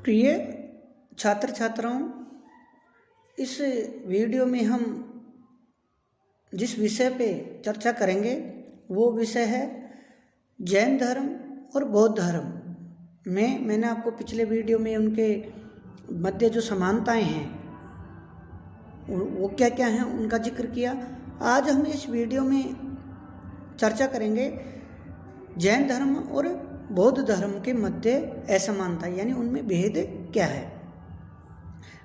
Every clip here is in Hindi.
प्रिय छात्र छात्राओं, इस वीडियो में हम जिस विषय पे चर्चा करेंगे वो विषय है जैन धर्म और बौद्ध धर्म में। मैंने आपको पिछले वीडियो में उनके मध्य जो समानताएं हैं वो क्या क्या हैं उनका जिक्र किया। आज हम इस वीडियो में चर्चा करेंगे जैन धर्म और बौद्ध धर्म के मध्य असमानता, यानी उनमें भेद क्या है।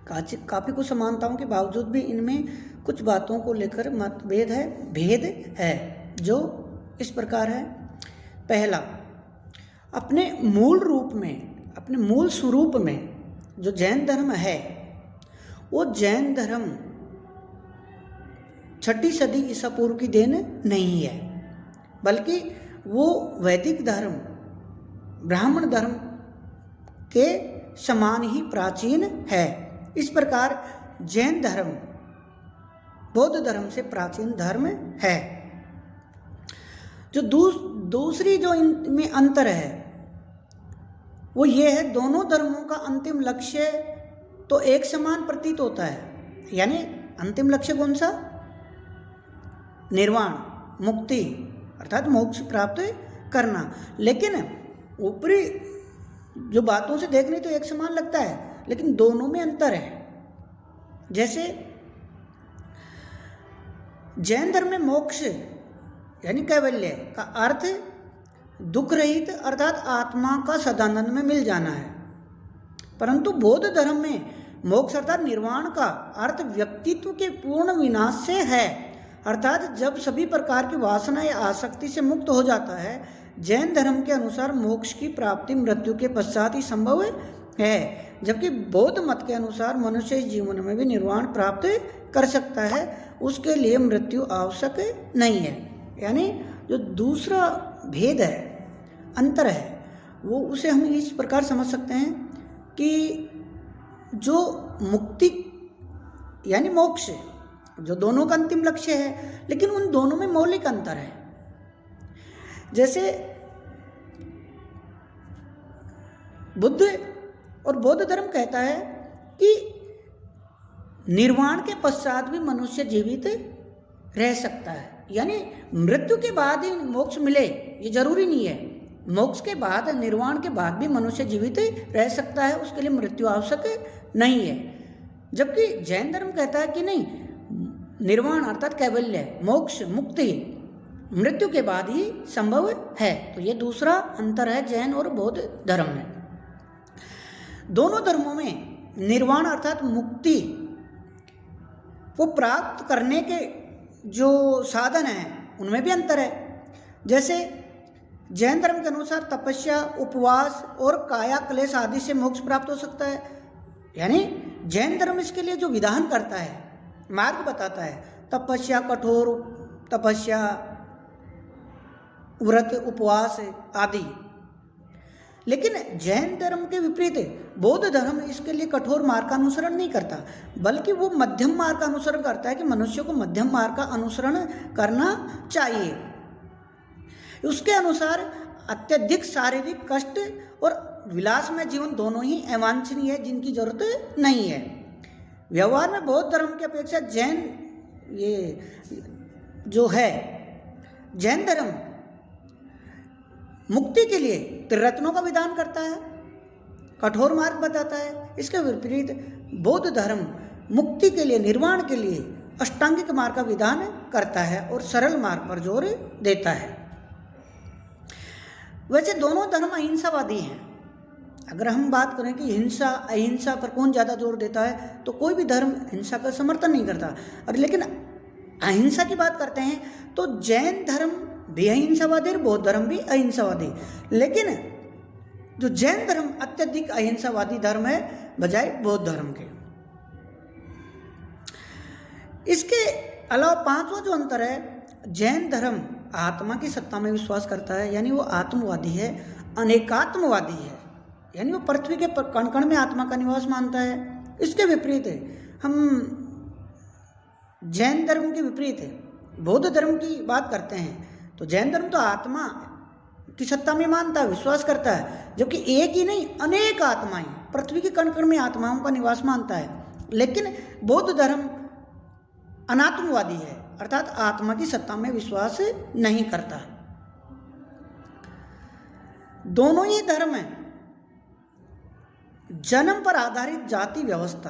काफ़ी कुछ समानताओं के बावजूद भी इनमें कुछ बातों को लेकर मतभेद है, भेद है, जो इस प्रकार है। पहला, अपने मूल रूप में, अपने मूल स्वरूप में जो जैन धर्म है वो जैन धर्म 6ठी सदी ईसा पूर्व की देन नहीं है, बल्कि वो वैदिक धर्म, ब्राह्मण धर्म के समान ही प्राचीन है। इस प्रकार जैन धर्म बौद्ध धर्म से प्राचीन धर्म है। जो दूसरी जो इनमें अंतर है वो ये है, दोनों धर्मों का अंतिम लक्ष्य तो एक समान प्रतीत होता है। यानी अंतिम लक्ष्य कौन सा? निर्वाण, मुक्ति, अर्थात मोक्ष प्राप्त करना। लेकिन ऊपरी जो बातों से देखने तो एक समान लगता है, लेकिन दोनों में अंतर है। जैसे जैन धर्म में मोक्ष यानी कैवल्य का अर्थ दुख रहित अर्थात आत्मा का सदानंद में मिल जाना है, परंतु बौद्ध धर्म में मोक्ष अर्थात निर्वाण का अर्थ व्यक्तित्व के पूर्ण विनाश से है, अर्थात जब सभी प्रकार की वासना या आसक्ति से मुक्त हो जाता है। जैन धर्म के अनुसार मोक्ष की प्राप्ति मृत्यु के पश्चात ही संभव है, जबकि बौद्ध मत के अनुसार मनुष्य इस जीवन में भी निर्वाण प्राप्त कर सकता है, उसके लिए मृत्यु आवश्यक नहीं है। यानी जो दूसरा भेद है, अंतर है, वो उसे हम इस प्रकार समझ सकते हैं कि जो मुक्ति यानी मोक्ष जो दोनों का अंतिम लक्ष्य है, लेकिन उन दोनों में मौलिक अंतर है। जैसे बुद्ध और बौद्ध धर्म कहता है कि निर्वाण के पश्चात भी मनुष्य जीवित रह सकता है, यानी मृत्यु के बाद ही मोक्ष मिले ये जरूरी नहीं है। मोक्ष के बाद, निर्वाण के बाद भी मनुष्य जीवित रह सकता है, उसके लिए मृत्यु आवश्यक नहीं है। जबकि जैन धर्म कहता है कि नहीं, निर्वाण अर्थात कैवल्य, मोक्ष, मुक्ति मृत्यु के बाद ही संभव है। तो ये दूसरा अंतर है जैन और बौद्ध धर्म में। दोनों धर्मों में निर्वाण अर्थात मुक्ति को प्राप्त करने के जो साधन हैं उनमें भी अंतर है। जैसे जैन धर्म के अनुसार तपस्या, उपवास और काया क्लेश आदि से मोक्ष प्राप्त हो सकता है। यानी जैन धर्म इसके लिए जो विधान करता है, मार्ग बताता है, तपस्या, कठोर तपस्या, व्रत, उपवास आदि। लेकिन जैन धर्म के विपरीत बौद्ध धर्म इसके लिए कठोर मार्ग का अनुसरण नहीं करता, बल्कि वो मध्यम मार्ग का अनुसरण करता है कि मनुष्य को मध्यम मार्ग का अनुसरण करना चाहिए। उसके अनुसार अत्यधिक शारीरिक कष्ट और विलासमय जीवन दोनों ही अवांछनीय है, जिनकी जरूरत नहीं है। व्यवहार में बौद्ध धर्म की अपेक्षा जैन जो है जैन धर्म मुक्ति के लिए त्रिरत्नों का विधान करता है, कठोर मार्ग बताता है। इसके विपरीत बौद्ध धर्म मुक्ति के लिए, निर्वाण के लिए अष्टांगिक मार्ग का विधान करता है और सरल मार्ग पर जोर देता है। वैसे दोनों धर्म अहिंसावादी हैं। अगर हम बात करें कि हिंसा अहिंसा पर कौन ज़्यादा जोर देता है, तो कोई भी धर्म हिंसा का समर्थन नहीं करता। और लेकिन अहिंसा की बात करते हैं तो जैन धर्म भी अहिंसावादी और बौद्ध धर्म भी अहिंसावादी। लेकिन जो जैन धर्म अत्यधिक अहिंसावादी धर्म है बजाय बौद्ध धर्म के। इसके अलावा पांचवा जो अंतर है, जैन धर्म आत्मा की सत्ता में विश्वास करता है, यानी वो आत्मवादी है, अनेकात्मवादी है, यानी वो पृथ्वी के कण कण में आत्मा का निवास मानता है। इसके विपरीत हम जैन धर्म के विपरीत बौद्ध धर्म की बात करते हैं तो जैन धर्म तो आत्मा की सत्ता में मानता है, विश्वास करता है, जबकि एक ही नहीं अनेक आत्माएं, पृथ्वी के कण कण में आत्माओं का निवास मानता है। लेकिन बौद्ध धर्म अनात्मवादी है, अर्थात आत्मा की सत्ता में विश्वास नहीं करता। दोनों ही धर्म जन्म पर आधारित जाति व्यवस्था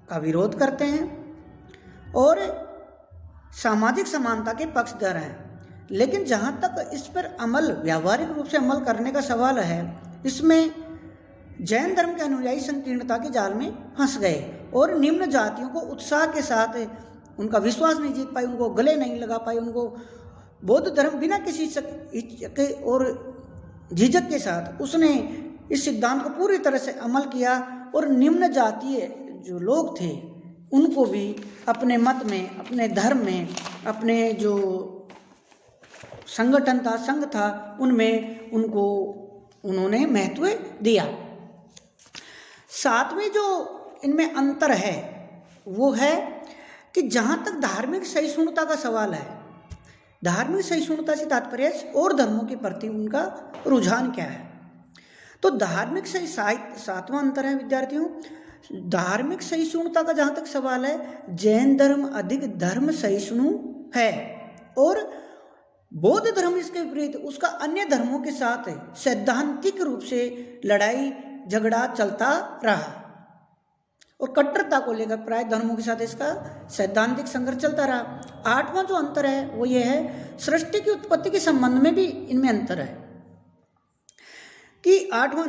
का विरोध करते हैं और सामाजिक समानता के पक्षधर हैं। लेकिन जहाँ तक इस पर अमल, व्यावहारिक रूप से अमल करने का सवाल है, इसमें जैन धर्म के अनुयायी संकीर्णता के जाल में फंस गए और निम्न जातियों को उत्साह के साथ उनका विश्वास नहीं जीत पाए, उनको गले नहीं लगा पाए। उनको बौद्ध धर्म बिना किसी के और झिझक के साथ उसने इस सिद्धांत को पूरी तरह से अमल किया और निम्न जातीय जो लोग थे उनको भी अपने मत में, अपने धर्म में, अपने जो संगठन था, संघ था, उनमें उनको उन्होंने महत्व दिया। सातवें जो इनमें अंतर है वो है कि जहाँ तक धार्मिक सहिष्णुता का सवाल है, धार्मिक सहिष्णुता से तात्पर्य और धर्मों के प्रति उनका रुझान क्या है। तो धार्मिक सातवां अंतर है विद्यार्थियों, धार्मिक सहिष्णुता का जहाँ तक सवाल है, जैन धर्म अधिक धर्म सहिष्णु है और बौद्ध धर्म इसके विपरीत उसका अन्य धर्मों के साथ सैद्धांतिक रूप से लड़ाई झगड़ा चलता रहा और कट्टरता को लेकर प्राय धर्मों के साथ इसका सैद्धांतिक संघर्ष चलता रहा। आठवां जो अंतर है वो ये है, सृष्टि की उत्पत्ति के संबंध में भी इनमें अंतर है कि आठवां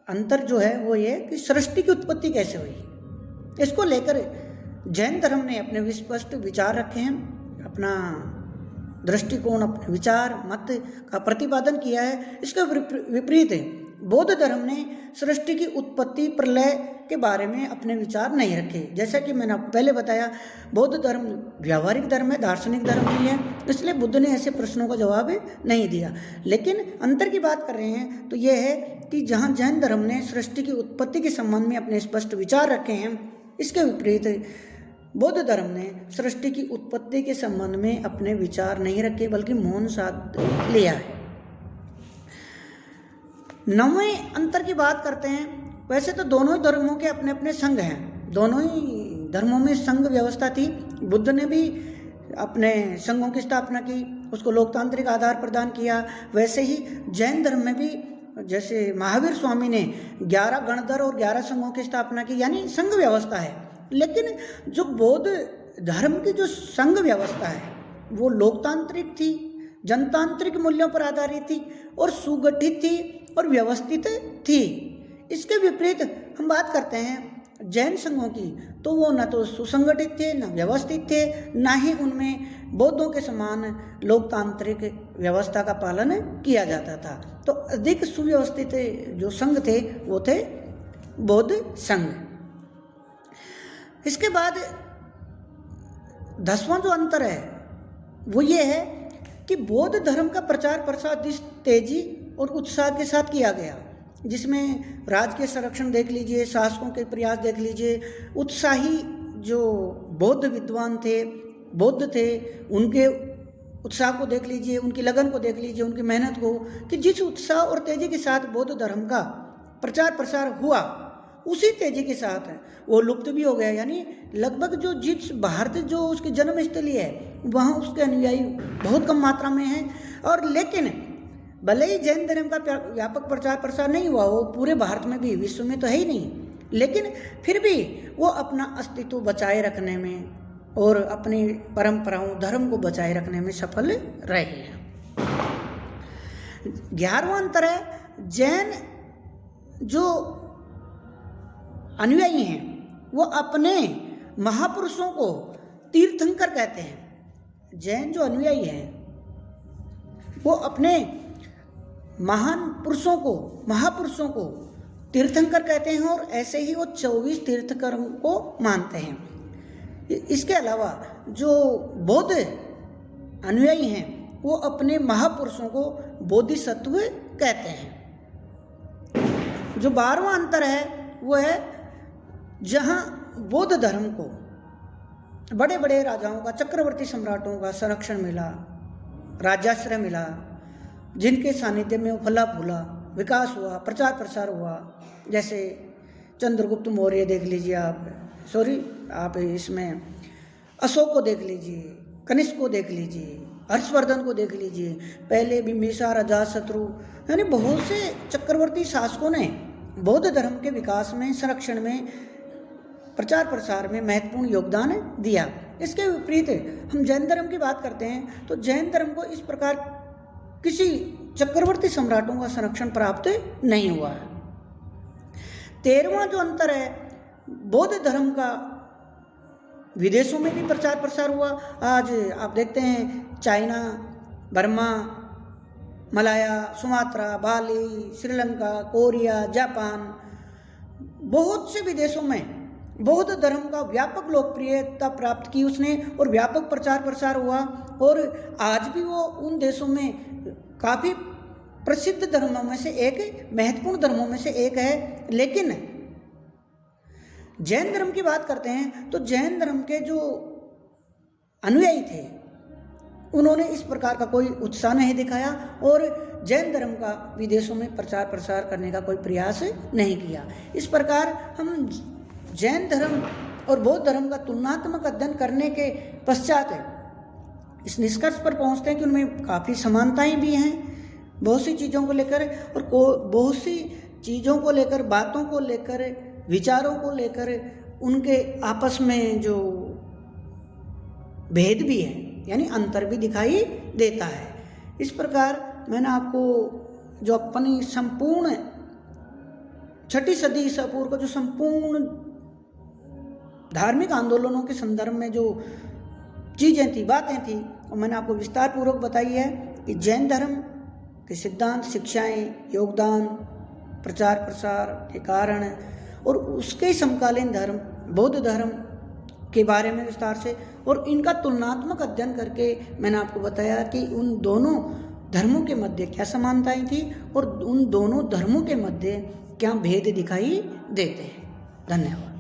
अंतर जो है वो ये कि सृष्टि की उत्पत्ति कैसे हुई। इसको लेकर जैन धर्म ने अपने विस्पष्ट विचार रखे हैं, अपना दृष्टिकोण, अपने विचार मत का प्रतिपादन किया है। इसके विपरीत बौद्ध धर्म ने सृष्टि की उत्पत्ति प्रलय के बारे में अपने विचार नहीं रखे। जैसा कि मैंने आपको पहले बताया, बौद्ध धर्म व्यावहारिक धर्म है, दार्शनिक धर्म नहीं है, इसलिए बुद्ध ने ऐसे प्रश्नों का जवाब नहीं दिया। लेकिन अंतर की बात कर रहे हैं तो यह है कि जहाँ जैन धर्म ने सृष्टि की उत्पत्ति के संबंध में अपने स्पष्ट विचार रखे हैं, इसके विपरीत बौद्ध धर्म ने सृष्टि की उत्पत्ति के संबंध में अपने विचार नहीं रखे, बल्कि मौन साध लिया है। नौवें अंतर की बात करते हैं। वैसे तो दोनों ही धर्मों के अपने अपने संघ हैं, दोनों ही धर्मों में संघ व्यवस्था थी। बुद्ध ने भी अपने संघों की स्थापना की, उसको लोकतांत्रिक आधार प्रदान किया। वैसे ही जैन धर्म में भी जैसे महावीर स्वामी ने 11 गणधर और 11 संघों की स्थापना की, यानी संघ व्यवस्था है। लेकिन जो बौद्ध धर्म की जो संघ व्यवस्था है वो लोकतांत्रिक थी, जनतांत्रिक मूल्यों पर आधारित थी और सुगठित थी और व्यवस्थित थी। इसके विपरीत हम बात करते हैं जैन संघों की, तो वो न तो सुसंगठित थे, न व्यवस्थित थे, न ही उनमें बौद्धों के समान लोकतांत्रिक व्यवस्था का पालन किया जाता था। तो अधिक सुव्यवस्थित जो संघ थे वो थे बौद्ध संघ। इसके बाद 10वां जो अंतर है वो ये है कि बौद्ध धर्म का प्रचार प्रसार इस तेजी और उत्साह के साथ किया गया, जिसमें राज के संरक्षण देख लीजिए, शासकों के प्रयास देख लीजिए, उत्साही जो बौद्ध विद्वान थे, बौद्ध थे, उनके उत्साह को देख लीजिए, उनकी लगन को देख लीजिए, उनकी मेहनत को, कि जिस उत्साह और तेजी के साथ बौद्ध धर्म का प्रचार प्रसार हुआ उसी तेजी के साथ वो लुप्त भी हो गया। यानी लगभग जो जिस भारत जो उसकी जन्मस्थली है वहाँ उसके अनुयायी बहुत कम मात्रा में हैं। और लेकिन भले ही जैन धर्म का व्यापक प्रचार प्रसार नहीं हुआ, वो पूरे भारत में भी, विश्व में तो है ही नहीं, लेकिन फिर भी वो अपना अस्तित्व बचाए रखने में और अपनी परंपराओं, धर्म को बचाए रखने में सफल रहे हैं। 11वां अंतर है, जैन जो अनुयायी हैं वो अपने महापुरुषों को तीर्थंकर कहते हैं। जैन जो अनुयायी हैं वो अपने महापुरुषों को तीर्थंकर कहते हैं और ऐसे ही वो 24 तीर्थंकरों को मानते हैं। इसके अलावा जो बौद्ध अनुयायी हैं वो अपने महापुरुषों को बोधिसत्व कहते हैं। जो 12वां अंतर है वो है, जहाँ बौद्ध धर्म को बड़े बड़े राजाओं का, चक्रवर्ती सम्राटों का संरक्षण मिला, राज्याश्रय मिला, जिनके सानिध्य में वो फला फूला, विकास हुआ, प्रचार प्रसार हुआ। जैसे चंद्रगुप्त मौर्य देख लीजिए आप इसमें अशोक को देख लीजिए, कनिष्क को देख लीजिए, हर्षवर्धन को देख लीजिए, पहले बिंबिसार, अजातशत्रु, यानी बहुत से चक्रवर्ती शासकों ने बौद्ध धर्म के विकास में, संरक्षण में, प्रचार प्रसार में महत्वपूर्ण योगदान दिया। इसके विपरीत हम जैन धर्म की बात करते हैं तो जैन धर्म को इस प्रकार किसी चक्रवर्ती सम्राटों का संरक्षण प्राप्त नहीं हुआ है। 13वां जो अंतर है, बौद्ध धर्म का विदेशों में भी प्रचार प्रसार हुआ। आज आप देखते हैं चाइना, बर्मा, मलाया, सुमात्रा, बाली, श्रीलंका, कोरिया, जापान, बहुत से विदेशों में बौद्ध धर्म का व्यापक लोकप्रियता प्राप्त की उसने और व्यापक प्रचार प्रसार हुआ। और आज भी वो उन देशों में काफ़ी प्रसिद्ध धर्मों में से एक, महत्वपूर्ण धर्मों में से एक है। लेकिन जैन धर्म की बात करते हैं तो जैन धर्म के जो अनुयायी थे उन्होंने इस प्रकार का कोई उत्साह नहीं दिखाया और जैन धर्म का विदेशों में प्रचार प्रसार करने का कोई प्रयास नहीं किया। इस प्रकार हम जैन धर्म और बौद्ध धर्म का तुलनात्मक अध्ययन करने के पश्चात इस निष्कर्ष पर पहुंचते हैं कि उनमें काफ़ी समानताएं भी हैं बहुत सी चीज़ों को लेकर, और बहुत सी चीज़ों को लेकर, बातों को लेकर, विचारों को लेकर उनके आपस में जो भेद भी है, यानी अंतर भी दिखाई देता है। इस प्रकार मैंने आपको जो अपनी संपूर्ण 6ठी सदी ईसा पूर्व का जो संपूर्ण धार्मिक आंदोलनों के संदर्भ में जो चीज़ें थी, बातें थी, और मैंने आपको विस्तार पूर्वक बताई है कि जैन धर्म के सिद्धांत, शिक्षाएं, योगदान, प्रचार प्रसार के कारण और उसके समकालीन धर्म बौद्ध धर्म के बारे में विस्तार से, और इनका तुलनात्मक अध्ययन करके मैंने आपको बताया कि उन दोनों धर्मों के मध्य क्या समानताएं थी और उन दोनों धर्मों के मध्य क्या भेद दिखाई देते हैं। धन्यवाद।